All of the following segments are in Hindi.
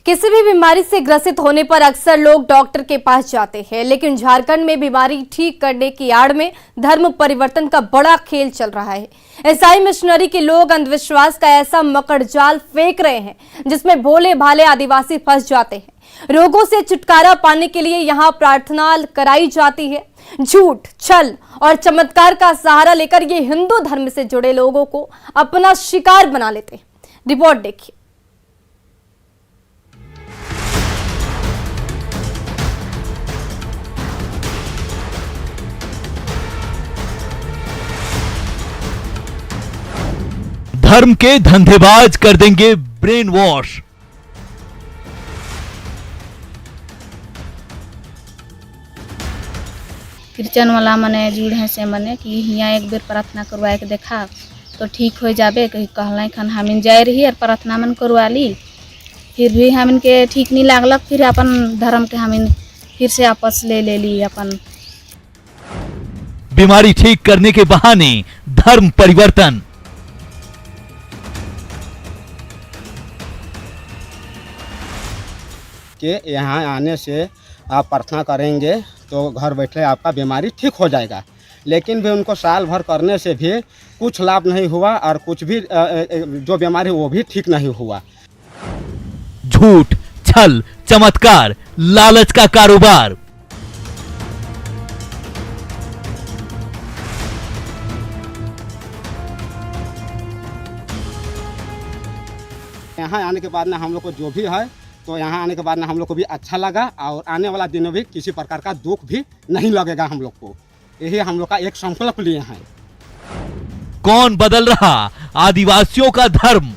किसी भी बीमारी से ग्रसित होने पर अक्सर लोग डॉक्टर के पास जाते हैं, लेकिन झारखंड में बीमारी ठीक करने की आड़ में धर्म परिवर्तन का बड़ा खेल चल रहा है। ईसाई मिशनरी के लोग अंधविश्वास का ऐसा मकड़जाल फेंक रहे हैं जिसमें भोले भाले आदिवासी फंस जाते हैं। रोगों से छुटकारा पाने के लिए यहाँ प्रार्थना कराई जाती है। झूठ, छल और चमत्कार का सहारा लेकर ये हिंदू धर्म से जुड़े लोगों को अपना शिकार बना लेते हैं। रिपोर्ट देखिए। धर्म के धंधेबाज कर देंगे ब्रेन वॉश। क्रिश्चियन वाला मने जुड़ है से मने कि यहाँ एक बेर प्रार्थना करवाए के देखा तो ठीक हो जाबे। कहीं कहल खन हमिन जाए रही और प्रार्थना मन करवा ली, फिर भी हमिन के ठीक नहीं लागलक, फिर अपन धर्म के हमिन फिर से आपस ले ली अपन। बीमारी ठीक करने के बहाने धर्म परिवर्तन। कि यहाँ आने से आप प्रार्थना करेंगे तो घर बैठे आपका बीमारी ठीक हो जाएगा, लेकिन भी उनको साल भर करने से भी कुछ लाभ नहीं हुआ और कुछ भी जो बीमारी वो भी ठीक नहीं हुआ। झूठ, छल, चमत्कार, लालच का कारोबार। यहाँ आने के बाद ना हम लोग को जो भी है तो यहाँ आने के बाद ना हम लोग को भी अच्छा लगा और आने वाला दिन में भी किसी प्रकार का दुख भी नहीं लगेगा हम लोग को। यही हम लोग का एक संकल्प लिए हैं। कौन बदल रहा आदिवासियों का धर्म?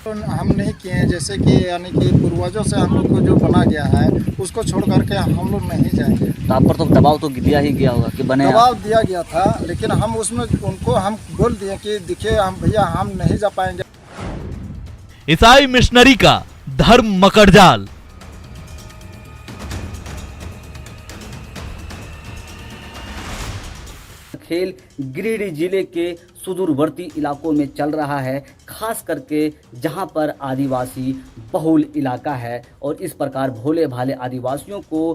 हम नहीं किए हैं, जैसे कि यानी कि पूर्वजों से हम लोग को जो बना गया है उसको छोड़ करके हम लोग नहीं जाएंगे। तो आप पर तो दबाव तो दिया ही गया होगा कि बने। दबाव दिया गया था, लेकिन हम उसमें उनको हम बोल दिए कि देखिए हम भैया हम नहीं जा पाएंगे। ईसाई मिशनरी का धर्म मकड़जाल। खेल गिरिडीह जिले के सुदूरवर्ती इलाकों में चल रहा है, खास करके जहां पर आदिवासी बहुल इलाका है और इस प्रकार भोले भाले आदिवासियों को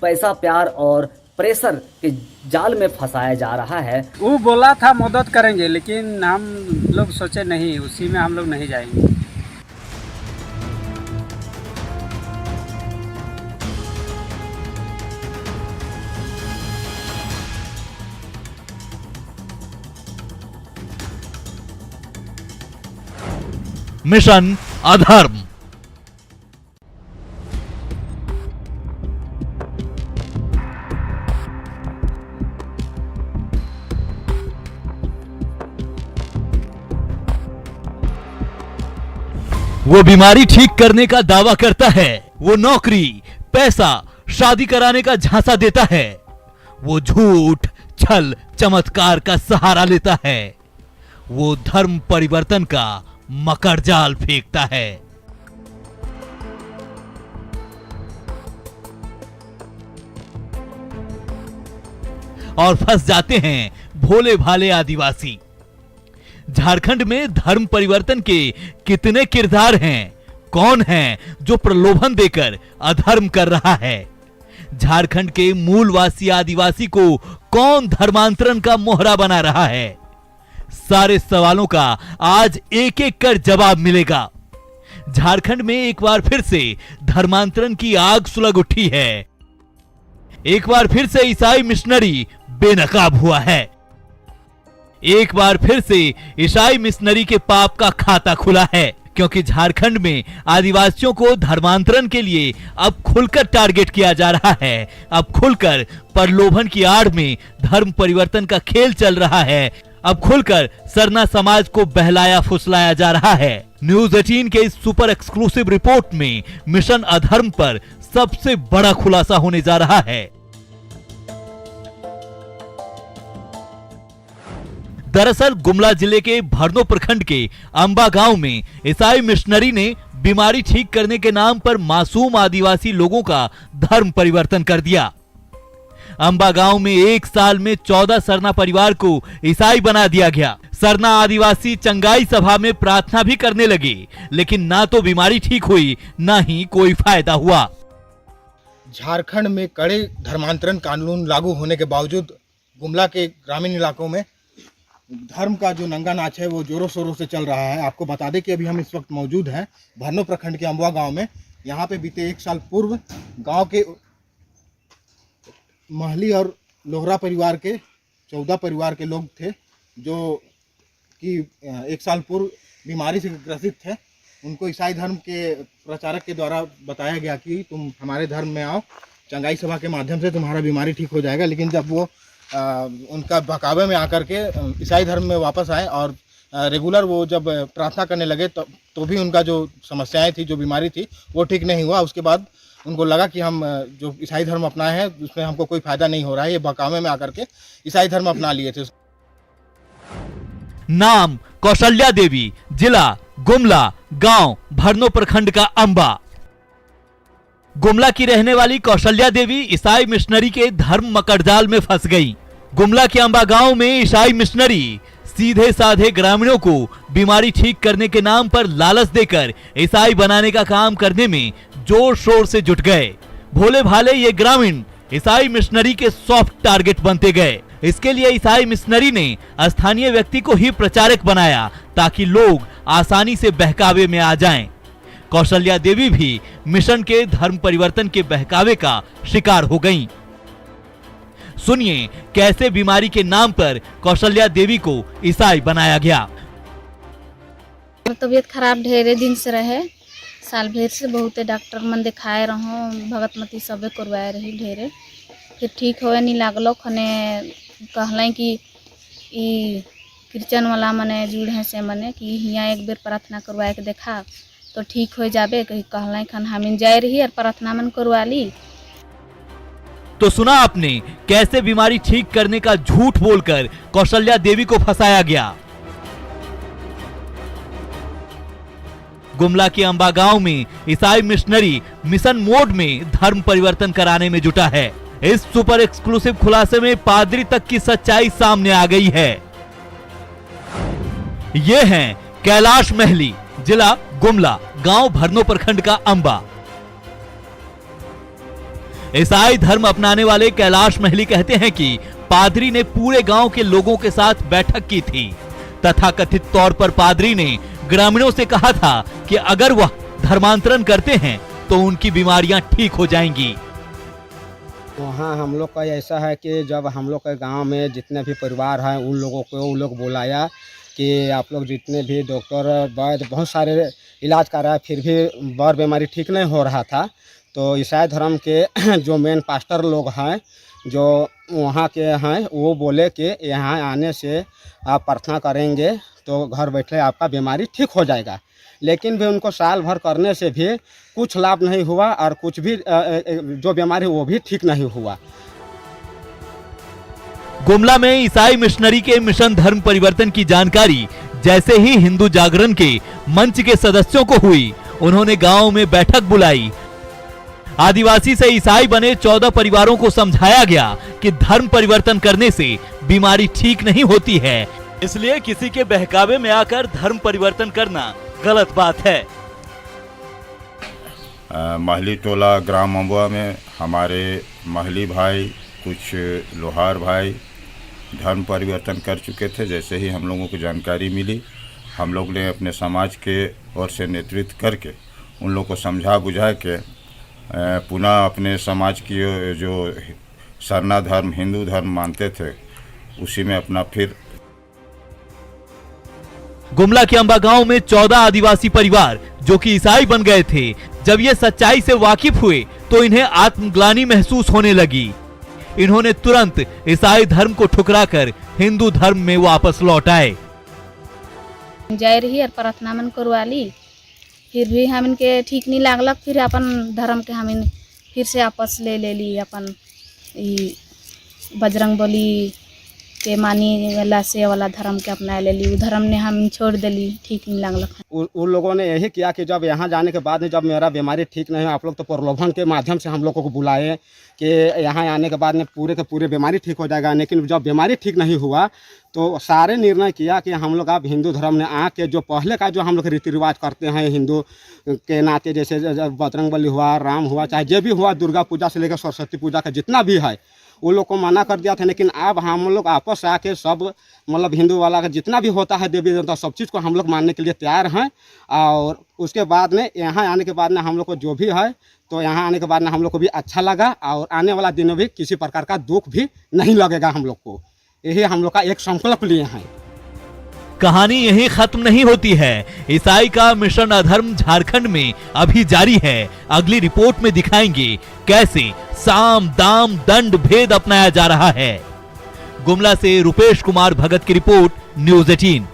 पैसा, प्यार और प्रेशर के जाल में फंसाया जा रहा है। वो बोला था मदद करेंगे, लेकिन हम लोग सोचे नहीं, उसी में हम लोग नहीं जाएंगे। मिशन अधर्म। वो बीमारी ठीक करने का दावा करता है, वो नौकरी, पैसा, शादी कराने का झांसा देता है, वो झूठ, छल, चमत्कार का सहारा लेता है, वो धर्म परिवर्तन का मकड़जाल फेंकता है। और फंस जाते हैं भोले भाले आदिवासी। झारखंड में धर्म परिवर्तन के कितने किरदार हैं? कौन है जो प्रलोभन देकर अधर्म कर रहा है? झारखंड के मूलवासी आदिवासी को कौन धर्मांतरण का मोहरा बना रहा है? सारे सवालों का आज एक एक कर जवाब मिलेगा। झारखंड में एक बार फिर से धर्मांतरण की आग सुलग उठी है। एक बार फिर से ईसाई मिशनरी बेनकाब हुआ है। एक बार फिर से ईसाई मिशनरी के पाप का खाता खुला है, क्योंकि झारखंड में आदिवासियों को धर्मांतरण के लिए अब खुलकर टारगेट किया जा रहा है। अब खुलकर प्रलोभन की आड़ में धर्म परिवर्तन का खेल चल रहा है। अब खुलकर सरना समाज को बहलाया फुसलाया जा रहा है। न्यूज़ 18 के इस सुपर एक्सक्लूसिव रिपोर्ट में मिशन अधर्म पर सबसे बड़ा खुलासा होने जा रहा है। दरअसल गुमला जिले के भरनो प्रखंड के अंबा गांव में ईसाई मिशनरी ने बीमारी ठीक करने के नाम पर मासूम आदिवासी लोगों का धर्म परिवर्तन कर दिया। अंबा गांव में एक साल में 14 सरना परिवार को ईसाई बना दिया गया। सरना आदिवासी चंगाई सभा में प्रार्थना भी करने लगे, लेकिन ना तो बीमारी ठीक हुई, ना ही कोई फायदा हुआ। झारखंड में कड़े धर्मांतरण कानून लागू होने के बावजूद गुमला के ग्रामीण इलाकों में धर्म का जो नंगा नाच है वो जोरों शोरों से चल रहा है। आपको बता दें कि अभी हम इस वक्त मौजूद हैं भरनो प्रखंड के अम्बुआ गांव में। यहाँ पे बीते एक साल पूर्व गांव के महली और लोहरा परिवार के 14 परिवार के लोग थे जो कि एक साल पूर्व बीमारी से ग्रसित थे। उनको ईसाई धर्म के प्रचारक के द्वारा बताया गया कि तुम हमारे धर्म में आओ, चंगाई सभा के माध्यम से तुम्हारा बीमारी ठीक हो जाएगा। लेकिन जब वो उनका बहकावे में आकर के ईसाई धर्म में वापस आए और रेगुलर वो जब प्रार्थना करने लगे तो भी उनका जो समस्याएं थी, जो बीमारी थी, वो ठीक नहीं हुआ। उसके बाद उनको लगा कि हम जो ईसाई धर्म अपनाए हैं उसमें हमको कोई फायदा नहीं हो रहा है। ये बहकावे में आकर के ईसाई धर्म अपना लिए थे। नाम कौशल्या देवी, जिला गुमला, गांव भरनो प्रखंड का अंबा। गुमला की रहने वाली कौशल्या देवी ईसाई मिशनरी के धर्म मकड़जाल में फंस गई। गुमला के अंबा गांव में ईसाई मिशनरी सीधे साधे ग्रामीणों को बीमारी ठीक करने के नाम पर लालच देकर ईसाई बनाने का काम करने में जोर शोर से जुट गए। भोले भाले ये ग्रामीण ईसाई मिशनरी के सॉफ्ट टारगेट बनते गए। इसके लिए ईसाई मिशनरी ने स्थानीय व्यक्ति को ही प्रचारक बनाया ताकि लोग आसानी से बहकावे में आ जाएं। कौशल्या देवी भी मिशन के धर्म परिवर्तन के बहकावे का शिकार हो गईं। सुनिए कैसे बीमारी के नाम पर कौशल्या देवी को ईसाई बनाया गया। तबीयत खराब ढेरे दिन से रहे, साल भर से बहुते डॉक्टर मन दिखाए रहो, भगतमती सबे करवाए रही ढेरे, फिर ठीक होए नहीं लागलो। खने कहलें कि ई क्रिश्चियन वाला मने जुड़ है से मने कि हियाँ एक बेर प्रार्थना करवाए के देखा तो ठीक हो जाबे। कहलें खन हमिन जाए रही और प्रार्थना मन करवा ली। तो सुना आपने कैसे बीमारी ठीक करने का झूठ बोलकर कौशल्या देवी को फंसाया गया। गुमला के अंबा गांव में ईसाई मिशनरी मिशन मोड में धर्म परिवर्तन कराने में जुटा है। इस सुपर एक्सक्लूसिव खुलासे में पादरी तक की सच्चाई सामने आ गई है। ये हैं कैलाश महली, जिला गुमला, गांव भरनो प्रखंड का अंबा। ईसाई धर्म अपनाने वाले कैलाश महली कहते हैं कि पादरी ने पूरे गांव के लोगों के साथ बैठक की थी। तथाकथित तौर पर पादरी ने ग्रामीणों से कहा था कि अगर वह धर्मांतरण करते हैं तो उनकी बीमारियां ठीक हो जाएंगी। वहाँ हम लोग का ऐसा है कि जब हम लोग के गांव में जितने भी परिवार हैं उन लोगों को वो लोग बुलाया कि आप लोग जितने भी डॉक्टर वैद्य बहुत सारे इलाज कर रहा है, फिर भी बर बीमारी ठीक नहीं हो रहा था। तो ईसाई धर्म के जो मेन पास्टर लोग हैं जो वहाँ के हैं वो बोले कि यहाँ आने से आप प्रार्थना करेंगे तो घर बैठे आपका बीमारी ठीक हो जाएगा। लेकिन भी उनको साल भर करने से भी कुछ लाभ नहीं हुआ और कुछ भी जो बीमारी वो भी ठीक नहीं हुआ। गुमला में ईसाई मिशनरी के मिशन धर्म परिवर्तन की जानकारी जैसे ही हिंदू जागरण के मंच के सदस्यों को हुई, उन्होंने गांव में बैठक बुलाई। आदिवासी से ईसाई बने 14 परिवारों को समझाया गया कि धर्म परिवर्तन करने से बीमारी ठीक नहीं होती है, इसलिए किसी के बहकावे में आकर धर्म परिवर्तन करना गलत बात है। महली टोला ग्राम अम्बुआ में हमारे महली भाई, कुछ लोहार भाई धर्म परिवर्तन कर चुके थे। जैसे ही हम लोगों को जानकारी मिली, हम लोग ने अपने समाज के ओर से नेतृत्व करके उन लोगों को समझा बुझा के पुनः अपने समाज की जो सरना धर्म हिंदू धर्म मानते थे उसी में अपना फिर। गुमला के अंबा गांव में 14 आदिवासी परिवार जो कि ईसाई बन गए थे, जब ये सच्चाई से वाकिफ हुए तो इन्हें आत्मग्लानि महसूस होने लगी। इन्होंने तुरंत ईसाई धर्म को ठुकराकर हिंदू धर्म में वापस लौट आए। जाए रही और प्रार्थना मन करवा ली, फिर भी हम इनके ठीक नहीं लागलक। फिर अपन धर्म के हम फिर से आपस ले ली अपन बजरंग बली के मानी वाला से वाला धर्म के अपना लेली, उ धर्म ने हम छोड़ देली, ठीक नहीं लगलक। उन लोगों ने यही किया कि जब यहाँ जाने के बाद में जब मेरा बीमारी ठीक नहीं है, आप लोग तो प्रलोभन के माध्यम से हम लोगों को बुलाए कि यहाँ आने के बाद में पूरे के पूरे बीमारी ठीक हो जाएगा। लेकिन जब बीमारी ठीक नहीं हुआ तो सारे निर्णय किया कि हम लोग अब हिंदू धर्म में आके जो पहले का जो हम लोग रीति रिवाज करते हैं हिंदू के नाते, जैसे बजरंगबली हुआ, राम हुआ, चाहे जो भी हुआ, दुर्गा पूजा से लेकर सरस्वती पूजा का जितना भी है वो लोग को मना कर दिया था। लेकिन अब हम लोग आपस आके सब मतलब हिंदू वाला का जितना भी होता है देवी देवता सब चीज़ को हम लोग मानने के लिए तैयार हैं। और उसके बाद में यहाँ आने के बाद में हम लोग को जो भी है तो यहाँ आने के बाद में हम लोग को भी अच्छा लगा और आने वाला दिन में भी किसी प्रकार का दुख भी नहीं लगेगा हम लोग को। यही हम लोग का एक संकल्प लिए हैं। कहानी यहीं खत्म नहीं होती है। ईसाई का मिशन अधर्म झारखंड में अभी जारी है। अगली रिपोर्ट में दिखाएंगे कैसे साम दाम दंड भेद अपनाया जा रहा है। गुमला से रुपेश कुमार भगत की रिपोर्ट, न्यूज़ 18।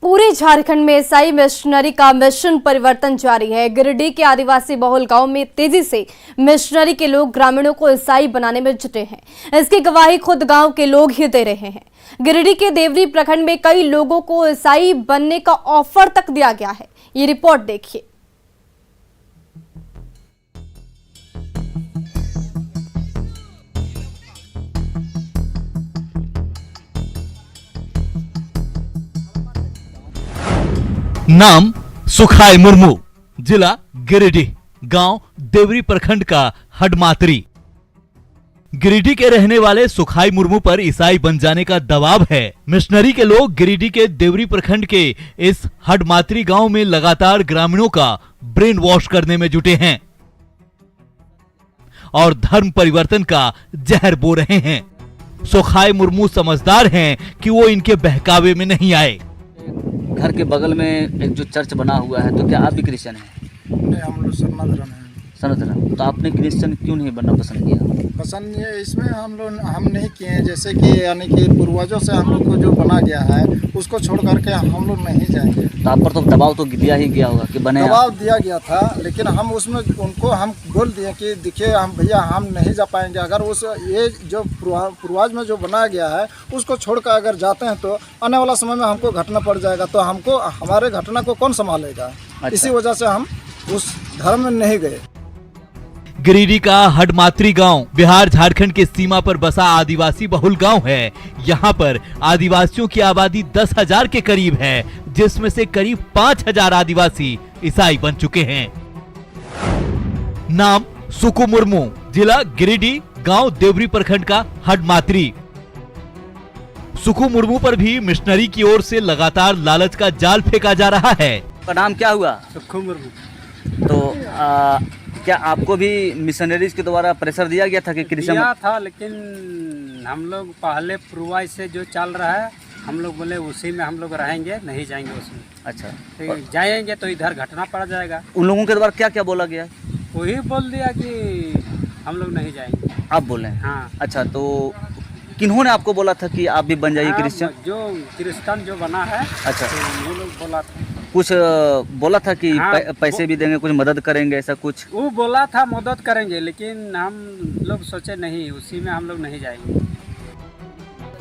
पूरे झारखंड में ईसाई मिशनरी का मिशन परिवर्तन जारी है। गिरिडीह के आदिवासी बहुल गांव में तेजी से मिशनरी के लोग ग्रामीणों को ईसाई बनाने में जुटे हैं। इसकी गवाही खुद गांव के लोग ही दे रहे हैं। गिरिडीह के देवरी प्रखंड में कई लोगों को ईसाई बनने का ऑफर तक दिया गया है। ये रिपोर्ट देखिए। नाम सुखाई मुर्मू, जिला गिरिडीह, गांव देवरी प्रखंड का हडमात्री। गिरिडीह के रहने वाले सुखाई मुर्मू पर ईसाई बन जाने का दबाव है। मिशनरी के लोग गिरिडीह के देवरी प्रखंड के इस हडमात्री गांव में लगातार ग्रामीणों का ब्रेन वॉश करने में जुटे हैं और धर्म परिवर्तन का जहर बो रहे हैं। सुखाई मुर्मू समझदार हैं कि वो इनके बहकावे में नहीं आए। घर के बगल में एक जो चर्च बना हुआ है, तो क्या आप भी क्रिश्चियन हैं? नहीं, हम लोग सनातन हैं। सनातन। तो आपने क्रिश्चियन क्यों नहीं बनना पसंद किया? पसंद ये इसमें हम नहीं किए हैं, जैसे कि यानी कि पूर्वजों से हम लोग को जो बना गया है उसको छोड़ करके हम लोग नहीं जाएंगे। तो आप पर तो दबाव तो दिया ही गया होगा कि बने। दबाव दिया गया था, लेकिन हम उसमें उनको हम बोल दिए कि देखिए हम भैया हम नहीं जा पाएंगे। अगर उस ये जो पूर्वज में जो बनाया गया है उसको छोड़कर अगर जाते हैं तो आने वाला समय में हमको घटना पड़ जाएगा, तो हमको हमारे घटना को कौन संभालेगा। अच्छा। इसी वजह से हम उस धर्म में नहीं गए। गिरिडीह का हडमात्री गांव बिहार झारखंड के सीमा पर बसा आदिवासी बहुल गांव है। यहां पर आदिवासियों की आबादी 10,000 के करीब है, जिसमें से करीब 5,000 आदिवासी ईसाई बन चुके हैं। नाम सुकु मुर्मू, जिला गिरिडीह, गांव देवरी प्रखंड का हडमात्री। सुकु मुर्मू पर भी मिशनरी की ओर से लगातार लालच का जाल फेंका जा रहा है। का नाम क्या हुआ? सुखू मुर्मू। तो क्या आपको भी मिशनरीज के द्वारा प्रेशर दिया गया था कि क्रिश्चियन? दिया था, लेकिन हम लोग पहले पूर्वज से जो चल रहा है हम लोग बोले उसी में हम लोग रहेंगे, नहीं जाएंगे उसमें। अच्छा। तो जाएंगे तो इधर घटना पड़ जाएगा। उन लोगों के द्वारा क्या क्या बोला गया? वही बोल दिया कि हम लोग नहीं जाएंगे। आप बोले? हाँ। अच्छा, तो किन्होंने आपको बोला था कि आप भी बन जाइए क्रिश्चियन? जो क्रिश्चियन जो बना है। अच्छा। तो वो लोग बोला था, कुछ बोला था कि हाँ, पैसे भी देंगे, कुछ मदद करेंगे, ऐसा कुछ? वो बोला था मदद करेंगे, लेकिन हम लोग सोचे नहीं, उसी में हम लोग नहीं जाएंगे।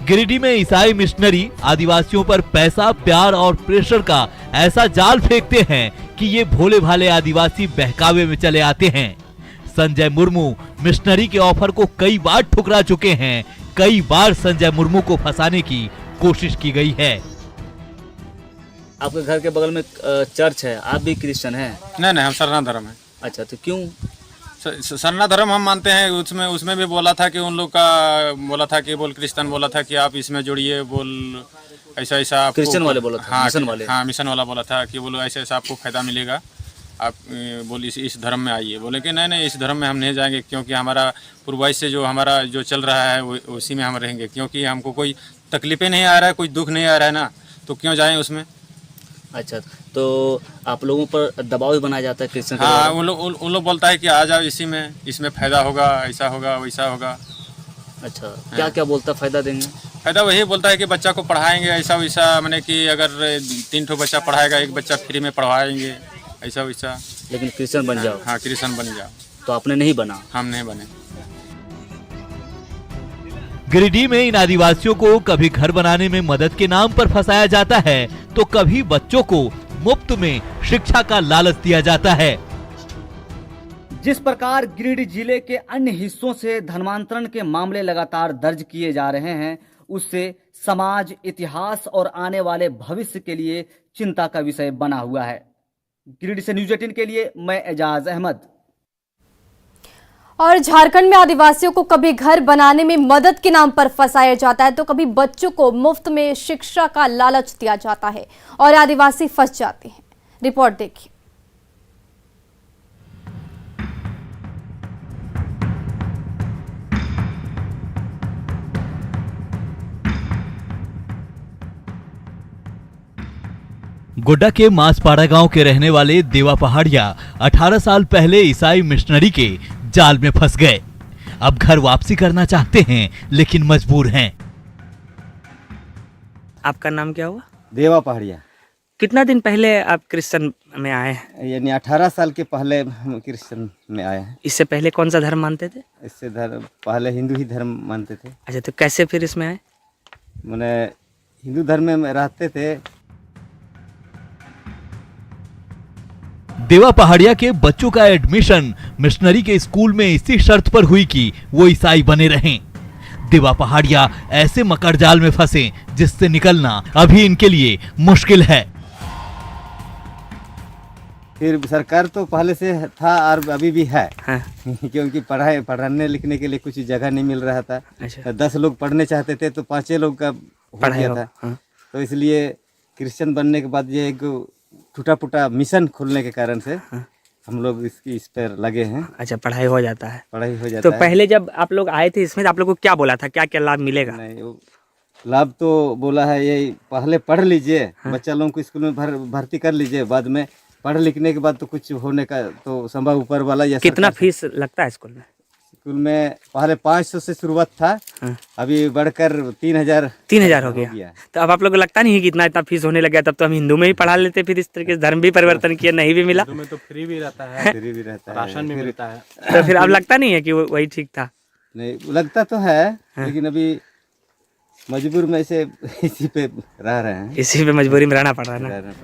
गिरिडीह में ईसाई मिशनरी आदिवासियों पर पैसा, प्यार और प्रेशर का ऐसा जाल फेंकते हैं कि ये भोले भाले आदिवासी बहकावे में चले आते हैं। संजय मुर्मू मिशनरी के ऑफर को कई बार ठुकरा चुके हैं। कई बार संजय मुर्मू को फंसाने की कोशिश की गई है। आपके घर के बगल में चर्च है, आप भी क्रिश्चियन हैं? नहीं, हम सरना धर्म है। अच्छा, तो क्यों? सरना धर्म हम मानते हैं। उसमें भी बोला था कि उन लोग का बोला था कि बोल क्रिश्चियन बोला था कि आप इसमें जुड़िए, बोल ऐसा क्रिश्चियन वाले बोला था? हाँ, मिशन वाले? हाँ, मिशन वाला बोला था कि बोलो ऐसा आपको फायदा मिलेगा, आप बोल इस धर्म में आइए। बोले कि नहीं इस धर्म में हम नहीं जाएंगे, क्योंकि हमारा पूर्वज से जो हमारा जो चल रहा है उसी में हम रहेंगे। क्योंकि हमको कोई तकलीफें नहीं आ रहा है, कोई दुख नहीं आ रहा है ना, तो क्यों जाएं उसमें। अच्छा, तो आप लोगों पर दबाव भी बनाया जाता है क्रिश्चियन? हाँ, उन लोग बोलता है कि आ जाओ इसी में, इसमें फ़ायदा होगा, ऐसा होगा वैसा होगा। अच्छा, क्या क्या बोलता फ़ायदा देंगे? फ़ायदा वही बोलता है कि बच्चा को पढ़ाएंगे, ऐसा वैसा, मैंने कि अगर 3 ठो बच्चा पढ़ाएगा, एक बच्चा फ्री में पढ़वाएंगे, ऐसा वैसा। लेकिन क्रिश्चियन बन जाओ? हाँ, क्रिश्चियन बन जाओ। तो आपने नहीं बना? हम नहीं बने। गिरिडीह में इन आदिवासियों को कभी घर बनाने में मदद के नाम पर फंसाया जाता है तो कभी बच्चों को मुफ्त में शिक्षा का लालच दिया जाता है। जिस प्रकार गिरिडीह जिले के अन्य हिस्सों से धर्मांतरण के मामले लगातार दर्ज किए जा रहे हैं, उससे समाज, इतिहास और आने वाले भविष्य के लिए चिंता का विषय बना हुआ है। गिरिडीह से न्यूज़ 18 के लिए मैं एजाज अहमद। और झारखंड में आदिवासियों को कभी घर बनाने में मदद के नाम पर फंसाया जाता है तो कभी बच्चों को मुफ्त में शिक्षा का लालच दिया जाता है और आदिवासी फंस जाते हैं। रिपोर्ट देखिए। गोड्डा के मांसपाड़ा गांव के रहने वाले देवा पहाड़िया 18 साल पहले ईसाई मिशनरी के जाल में फंस गए। अब घर वापसी करना चाहते हैं लेकिन मजबूर हैं। आपका नाम क्या हुआ? देवा पहाड़िया। कितना दिन पहले आप क्रिश्चियन में आए हैं? यानी 18 साल के पहले हम क्रिश्चियन में आए हैं। इससे पहले कौन सा धर्म मानते थे? इससे पहले हिंदू ही धर्म मानते थे। अच्छा, तो कैसे फिर इसमें आए? मैंने हिंदू धर्म में रहते थे। देवा पहाड़िया के बच्चों का एडमिशन मिशनरी के स्कूल में इसी शर्त पर हुई कि वो ईसाई बने रहें। देवा पहाड़िया ऐसे मकड़जाल में फंसे जिससे निकलना अभी इनके लिए मुश्किल है। फिर सरकार तो पहले से था और अभी भी है। हाँ। क्योंकि पढ़ने लिखने के लिए कुछ जगह नहीं मिल रहा था। अच्छा। 10 लोग पढ़ने चाहते थे तो 5 लोग का हो गया था। हाँ। तो इसलिए क्रिश्चियन बनने के बाद ये एक टूटा फूटा मिशन खुलने के कारण से हम लोग इस पर लगे हैं। अच्छा, पढ़ाई हो जाता है। पढ़ाई हो जाता तो है। पहले जब आप लोग आए थे इसमें, आप लोग को क्या बोला था, क्या क्या लाभ मिलेगा? नहीं, वो लाभ तो बोला है ये पहले पढ़ लीजिए। हाँ। बच्चा लोगों को स्कूल में भर्ती कर लीजिए, बाद में पढ़ लिखने के बाद तो कुछ होने का तो संभव ऊपर वाला। या कितना फीस लगता है स्कूल में? स्कूल में पहले 500 से शुरुआत था। हाँ। अभी बढ़कर 3000 हो गया। तो अब आप लोग को लगता नहीं है कि इतना फीस होने लग गया? तब तो हम हिंदू में ही पढ़ा लेते, फिर इस तरीके से धर्म भी परिवर्तन किया, नहीं भी मिला। हिंदू में तो फ्री भी रहता है, फ्री भी रहता है, राशन भी मिलता है। तो फिर अब लगता नहीं है कि वही ठीक था? नहीं, लगता तो है। हाँ। लेकिन अभी मजबूर में से इसी पे रह रहे हैं। इसी पे मजबूरी में रहना पड़ रहा है ना।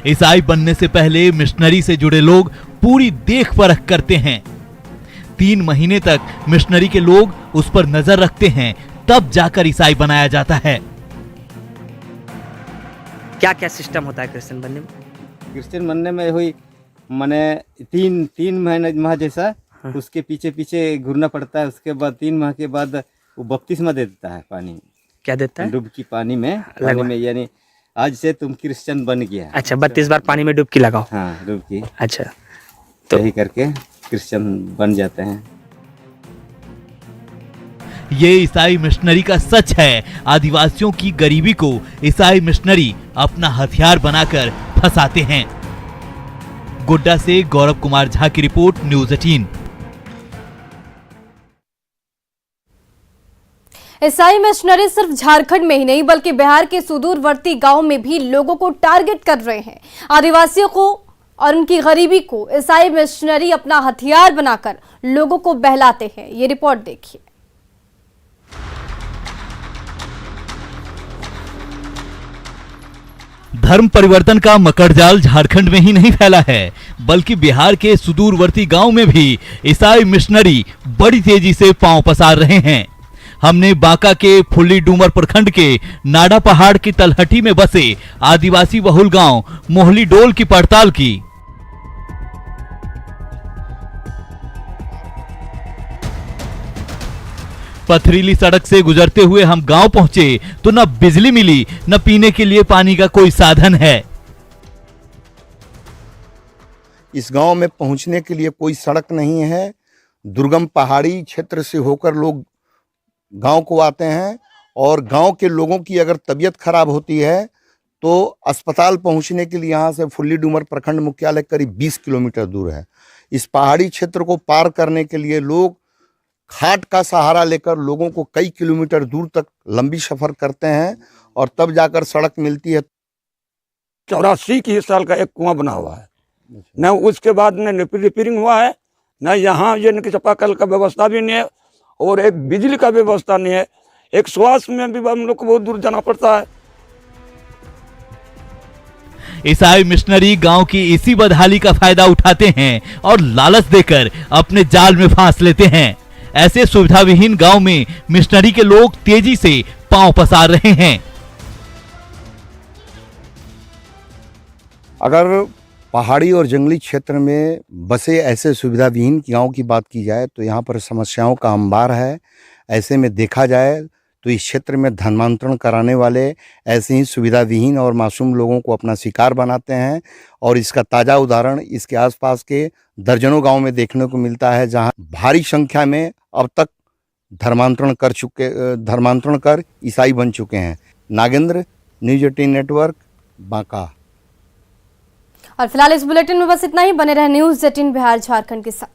ईसाई बनने से पहले मिशनरी से जुड़े लोग पूरी देख परख करते हैं। 3 महीने तक मिशनरी के लोग उस पर नजर रखते हैं, तब जाकर ईसाई बनाया जाता है। क्या क्या सिस्टम होता है क्रिश्चियन बनने में? क्रिश्चियन बनने में हुई मैंने 3 महीने माह जैसा। हाँ। उसके पीछे घूरना पड़ता है। उसके बाद 3 माह के बाद वो बपतिस्मा दे देता है पानी। क्या देता है? डुबकी पानी में यानी आज से तुम क्रिश्चियन बन गया। अच्छा, 32 बार पानी में डुबकी लगाओ। हाँ, डुबकी। अच्छा, तो यही करके क्रिश्चियन बन जाते हैं। ये ईसाई मिशनरी का सच है। आदिवासियों की गरीबी को ईसाई मिशनरी अपना हथियार बनाकर फंसाते हैं। गोड्डा से गौरव कुमार झा की रिपोर्ट, न्यूज़ 18। ईसाई मिशनरी सिर्फ झारखंड में ही नहीं बल्कि बिहार के सुदूरवर्ती गांव में भी लोगों को टारगेट कर रहे हैं। आदिवासियों को और उनकी गरीबी को ईसाई मिशनरी अपना हथियार बनाकर लोगों को बहलाते हैं। ये रिपोर्ट देखिए। धर्म परिवर्तन का मकड़जाल झारखंड में ही नहीं फैला है बल्कि बिहार के सुदूरवर्ती गांव में भी ईसाई मिशनरी बड़ी तेजी से पांव पसार रहे हैं। हमने बांका के फुल्ली डूमर प्रखंड के नाडा पहाड़ की तलहटी में बसे आदिवासी बहुल गांव मोहली डोल की पड़ताल की। पथरीली सड़क से गुजरते हुए हम गांव पहुंचे तो न बिजली मिली, न पीने के लिए पानी का कोई साधन है। इस गांव में पहुंचने के लिए कोई सड़क नहीं है। दुर्गम पहाड़ी क्षेत्र से होकर लोग गांव को आते हैं और गांव के लोगों की अगर तबीयत खराब होती है तो अस्पताल पहुंचने के लिए यहाँ से फुल्ली डूमर प्रखंड मुख्यालय करीब 20 किलोमीटर दूर है। इस पहाड़ी क्षेत्र को पार करने के लिए लोग खाट का सहारा लेकर लोगों को कई किलोमीटर दूर तक लंबी सफर करते हैं और तब जाकर सड़क मिलती है। 84 की साल का एक कुआं बना हुआ है, न उसके बाद न रिपेयरिंग हुआ है, न यहाँ ये चापाकल का व्यवस्था भी नहीं है। और एक बिजली का व्यवस्था नहीं है। एक स्वास्थ्य में भी हम लोग को बहुत दूर जाना पड़ता है। ईसाई मिशनरी गांव की इसी बदहाली का फायदा उठाते हैं और लालच देकर अपने जाल में फांस लेते हैं। ऐसे सुविधा विहीन गांव में मिशनरी के लोग तेजी से पांव पसार रहे हैं। अगर पहाड़ी और जंगली क्षेत्र में बसे ऐसे सुविधा विहीन गांव की बात की जाए तो यहाँ पर समस्याओं का अंबार है। ऐसे में देखा जाए तो इस क्षेत्र में धर्मांतरण कराने वाले ऐसे ही सुविधा विहीन और मासूम लोगों को अपना शिकार बनाते हैं और इसका ताज़ा उदाहरण इसके आसपास के दर्जनों गांव में देखने को मिलता है, जहां भारी संख्या में अब तक धर्मांतरण कर ईसाई बन चुके हैं। Nagendra, news 18 network, Banka. और फिलहाल इस बुलेटिन में बस इतना ही। बने रहे न्यूज़ 18 बिहार झारखंड के साथ।